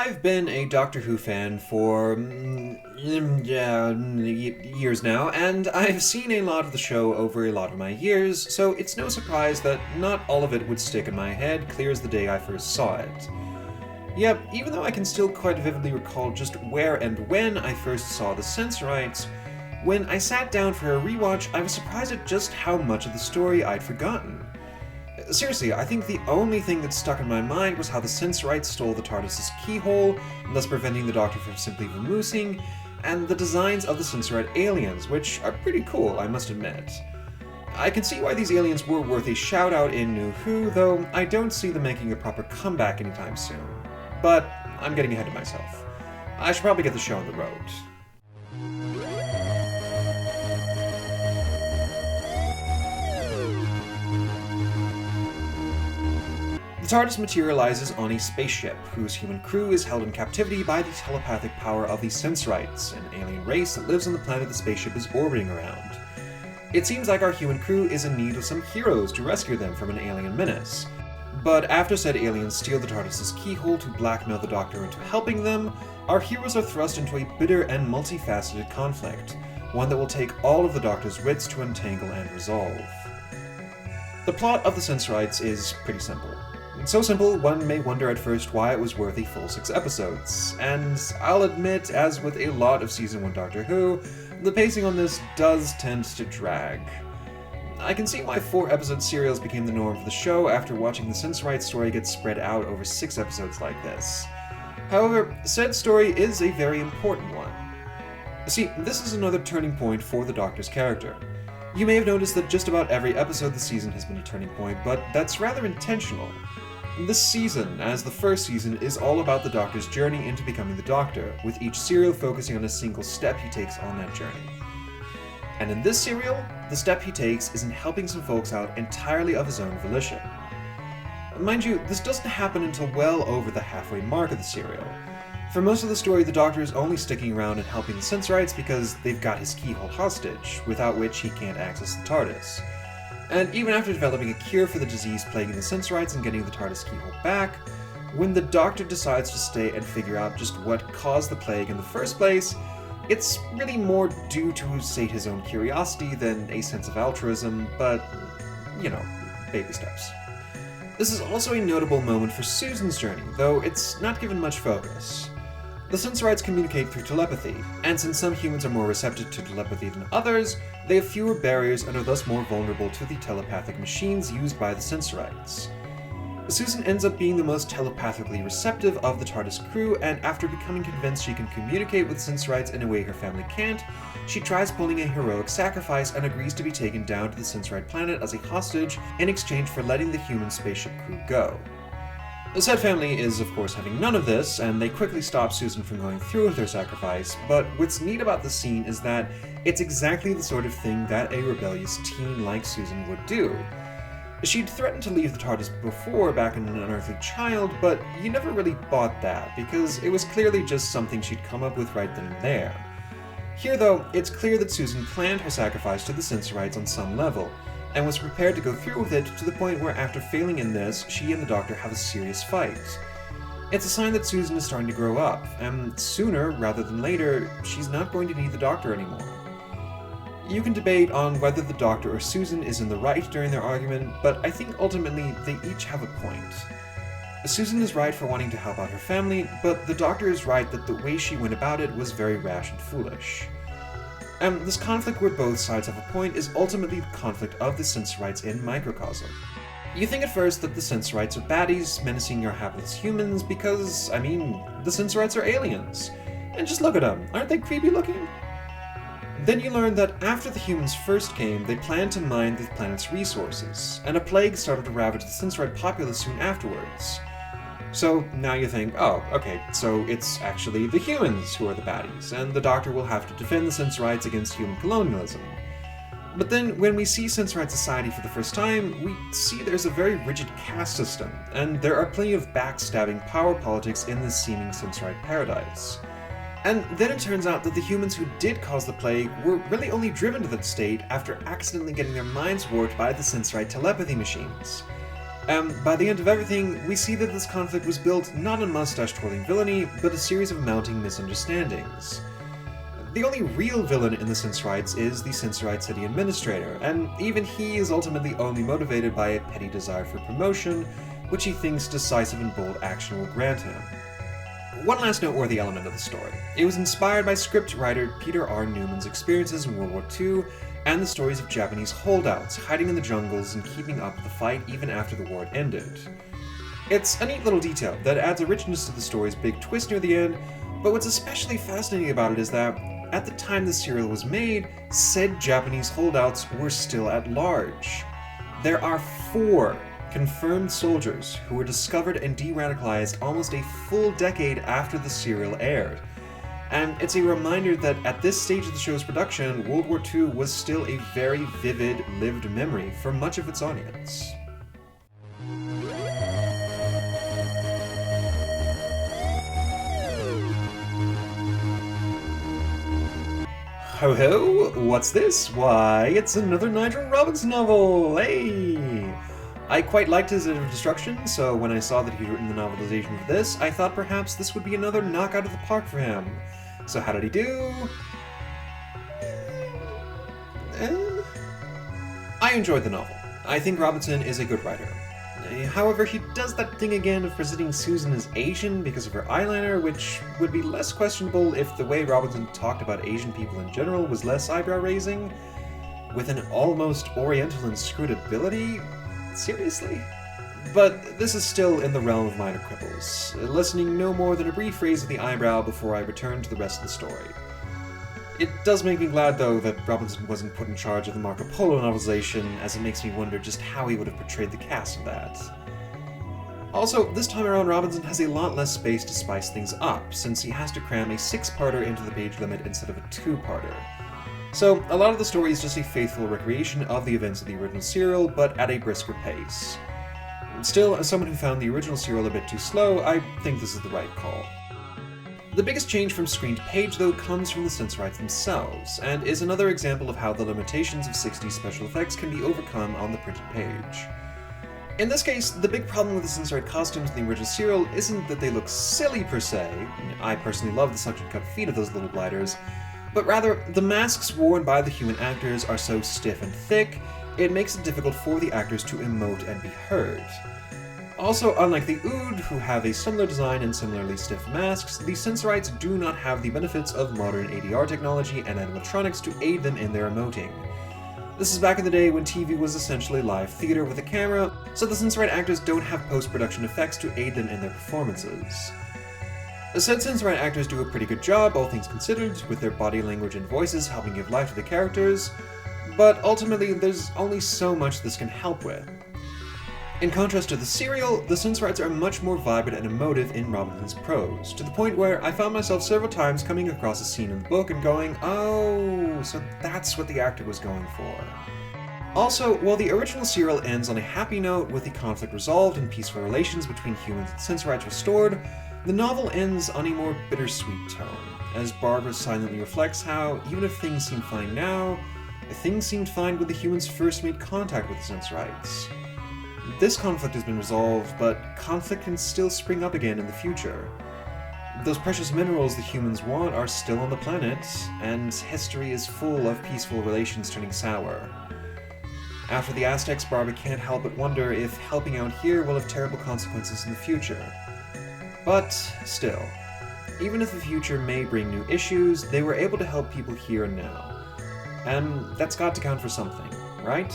I've been a Doctor Who fan for years now, and I've seen a lot of the show over a lot of my years, so it's no surprise that not all of it would stick in my head clear as the day I first saw it. Yep, even though I can still quite vividly recall just where and when I first saw the Sensorites, when I sat down for a rewatch, I was surprised at just how much of the story I'd forgotten. Seriously, I think the only thing that stuck in my mind was how the Sensorites stole the TARDIS's keyhole, thus preventing the Doctor from simply vamoosing, and the designs of the Sensorite aliens, which are pretty cool, I must admit. I can see why these aliens were worth a shout out in New Who, though I don't see them making a proper comeback anytime soon. But I'm getting ahead of myself. I should probably get the show on the road. The TARDIS materializes on a spaceship, whose human crew is held in captivity by the telepathic power of the Sensorites, an alien race that lives on the planet the spaceship is orbiting around. It seems like our human crew is in need of some heroes to rescue them from an alien menace. But after said aliens steal the TARDIS's keyhole to blackmail the Doctor into helping them, our heroes are thrust into a bitter and multifaceted conflict, one that will take all of the Doctor's wits to untangle and resolve. The plot of the Sensorites is pretty simple. So simple, one may wonder at first why it was worth a full 6 episodes, and I'll admit, as with a lot of Season 1 Doctor Who, the pacing on this does tend to drag. I can see why 4-episode serials became the norm for the show after watching the Sensorite story get spread out over 6 episodes like this. However, said story is a very important one. See, this is another turning point for the Doctor's character. You may have noticed that just about every episode this season has been a turning point, but that's rather intentional. This season, as the first season, is all about the Doctor's journey into becoming the Doctor, with each serial focusing on a single step he takes on that journey. And in this serial, the step he takes is in helping some folks out entirely of his own volition. Mind you, this doesn't happen until well over the halfway mark of the serial. For most of the story, the Doctor is only sticking around and helping the Sensorites because they've got his keyhole hostage, without which he can't access the TARDIS. And even after developing a cure for the disease plaguing the Sensorites and getting the TARDIS keyhole back, when the Doctor decides to stay and figure out just what caused the plague in the first place, it's really more due to sate his own curiosity than a sense of altruism, but, you know, baby steps. This is also a notable moment for Susan's journey, though it's not given much focus. The Sensorites communicate through telepathy, and since some humans are more receptive to telepathy than others, they have fewer barriers and are thus more vulnerable to the telepathic machines used by the Sensorites. Susan ends up being the most telepathically receptive of the TARDIS crew, and after becoming convinced she can communicate with Sensorites in a way her family can't, she tries pulling a heroic sacrifice and agrees to be taken down to the Sensorite planet as a hostage in exchange for letting the human spaceship crew go. The said family is, of course, having none of this, and they quickly stop Susan from going through with her sacrifice, but what's neat about the scene is that it's exactly the sort of thing that a rebellious teen like Susan would do. She'd threatened to leave the TARDIS before back in An Unearthly Child, but you never really bought that, because it was clearly just something she'd come up with right then and there. Here, though, it's clear that Susan planned her sacrifice to the Sensorites on some level, and was prepared to go through with it to the point where after failing in this, she and the Doctor have a serious fight. It's a sign that Susan is starting to grow up, and sooner rather than later, she's not going to need the Doctor anymore. You can debate on whether the Doctor or Susan is in the right during their argument, but I think ultimately they each have a point. Susan is right for wanting to help out her family, but the Doctor is right that the way she went about it was very rash and foolish. And this conflict where both sides have a point is ultimately the conflict of the Sensorites in microcosm. You think at first that the Sensorites are baddies menacing your hapless humans because, the Sensorites are aliens. And just look at them, aren't they creepy looking? Then you learn that after the humans first came, they planned to mine the planet's resources, and a plague started to ravage the Sensorite populace soon afterwards. So now you think, oh, okay, so it's actually the humans who are the baddies, and the Doctor will have to defend the Sensorites against human colonialism. But then, when we see Sensorite society for the first time, we see there's a very rigid caste system, and there are plenty of backstabbing power politics in this seeming Sensorite paradise. And then it turns out that the humans who did cause the plague were really only driven to that state after accidentally getting their minds warped by the Sensorite telepathy machines. By the end of everything, we see that this conflict was built not on mustache-twirling villainy, but a series of mounting misunderstandings. The only real villain in the Sensorites is the Sensorite City Administrator, and even he is ultimately only motivated by a petty desire for promotion, which he thinks decisive and bold action will grant him. One last noteworthy element of the story. It was inspired by script writer Peter R. Newman's experiences in World War II and the stories of Japanese holdouts hiding in the jungles and keeping up with the fight even after the war had ended. It's a neat little detail that adds a richness to the story's big twist near the end, but what's especially fascinating about it is that at the time the serial was made, said Japanese holdouts were still at large. There are 4 confirmed soldiers who were discovered and de-radicalized almost a full decade after the serial aired. And it's a reminder that at this stage of the show's production, World War II was still a very vivid, lived memory for much of its audience. Ho ho, what's this? Why, it's another Nigel Robbins novel! Hey! I quite liked his Edge of Destruction, so when I saw that he'd written the novelization for this, I thought perhaps this would be another knock out of the park for him. So how did he do? I enjoyed the novel. I think Robinson is a good writer. However, he does that thing again of presenting Susan as Asian because of her eyeliner, which would be less questionable if the way Robinson talked about Asian people in general was less eyebrow-raising. With an almost Oriental inscrutability? Seriously? But this is still in the realm of minor quibbles, lessening no more than a brief raise of the eyebrow before I return to the rest of the story. It does make me glad, though, that Robinson wasn't put in charge of the Marco Polo novelization, as it makes me wonder just how he would have portrayed the cast of that. Also, this time around Robinson has a lot less space to spice things up, since he has to cram a 6-parter into the page limit instead of a 2-parter. So, a lot of the story is just a faithful recreation of the events of the original serial, but at a brisker pace. Still, as someone who found the original serial a bit too slow, I think this is the right call. The biggest change from screen to page, though, comes from the Sensorites themselves, and is another example of how the limitations of 60s special effects can be overcome on the printed page. In this case, the big problem with the Sensorite costumes in the original serial isn't that they look silly per se, I personally love the suction-cut feet of those little gliders, but rather, the masks worn by the human actors are so stiff and thick, it makes it difficult for the actors to emote and be heard. Also, unlike the Ood, who have a similar design and similarly stiff masks, the Sensorites do not have the benefits of modern ADR technology and animatronics to aid them in their emoting. This is back in the day when TV was essentially live theater with a camera, so the Sensorite actors don't have post-production effects to aid them in their performances. Said Sensorite actors do a pretty good job, all things considered, with their body language and voices helping give life to the characters, but ultimately there's only so much this can help with. In contrast to the serial, the Sensorites are much more vibrant and emotive in Robinson's prose, to the point where I found myself several times coming across a scene in the book and going, oh, so that's what the actor was going for. Also, while the original serial ends on a happy note with the conflict resolved and peaceful relations between humans and Sensorites restored, the novel ends on a more bittersweet tone, as Barbara silently reflects how, even if things seem fine now, things seemed fine when the humans first made contact with the Sensorites. This conflict has been resolved, but conflict can still spring up again in the future. Those precious minerals the humans want are still on the planet, and history is full of peaceful relations turning sour. After the Aztecs, Barbara can't help but wonder if helping out here will have terrible consequences in the future. But still, even if the future may bring new issues, they were able to help people here and now. And that's got to count for something, right?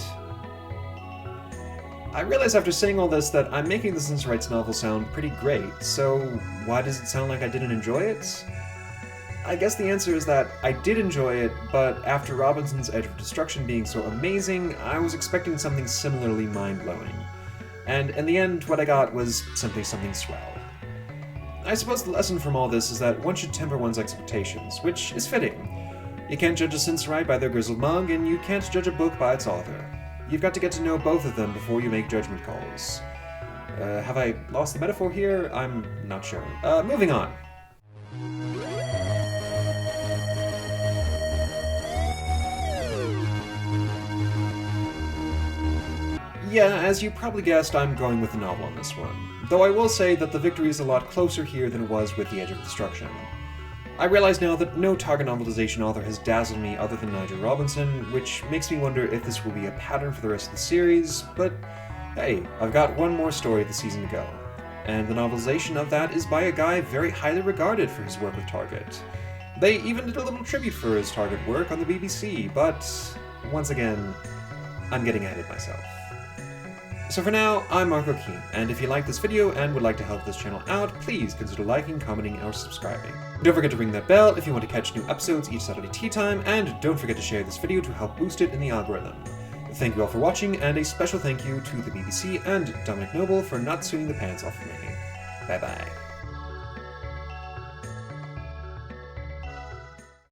I realize after saying all this that I'm making the Sensorites novel sound pretty great, so why does it sound like I didn't enjoy it? I guess the answer is that I did enjoy it, but after Robinson's Edge of Destruction being so amazing, I was expecting something similarly mind-blowing. And in the end, what I got was simply something swell. I suppose the lesson from all this is that one should temper one's expectations, which is fitting. You can't judge a Sensorite by their grizzled mug, and you can't judge a book by its author. You've got to get to know both of them before you make judgment calls. Have I lost the metaphor here? I'm not sure. Moving on. yeah, as you probably guessed, I'm going with the novel on this one, though I will say that the victory is a lot closer here than it was with The Edge of Destruction. I realize now that no Target novelization author has dazzled me other than Nigel Robinson, which makes me wonder if this will be a pattern for the rest of the series, but hey, I've got one more story of the season to go, and the novelization of that is by a guy very highly regarded for his work with Target. They even did a little tribute for his Target work on the BBC, but once again, I'm getting ahead of myself. So for now, I'm Marco Keane, and if you like this video and would like to help this channel out, please consider liking, commenting, or subscribing. Don't forget to ring that bell if you want to catch new episodes each Saturday tea time, and don't forget to share this video to help boost it in the algorithm. Thank you all for watching, and a special thank you to the BBC and Dominic Noble for not suing the pants off of me. Bye bye.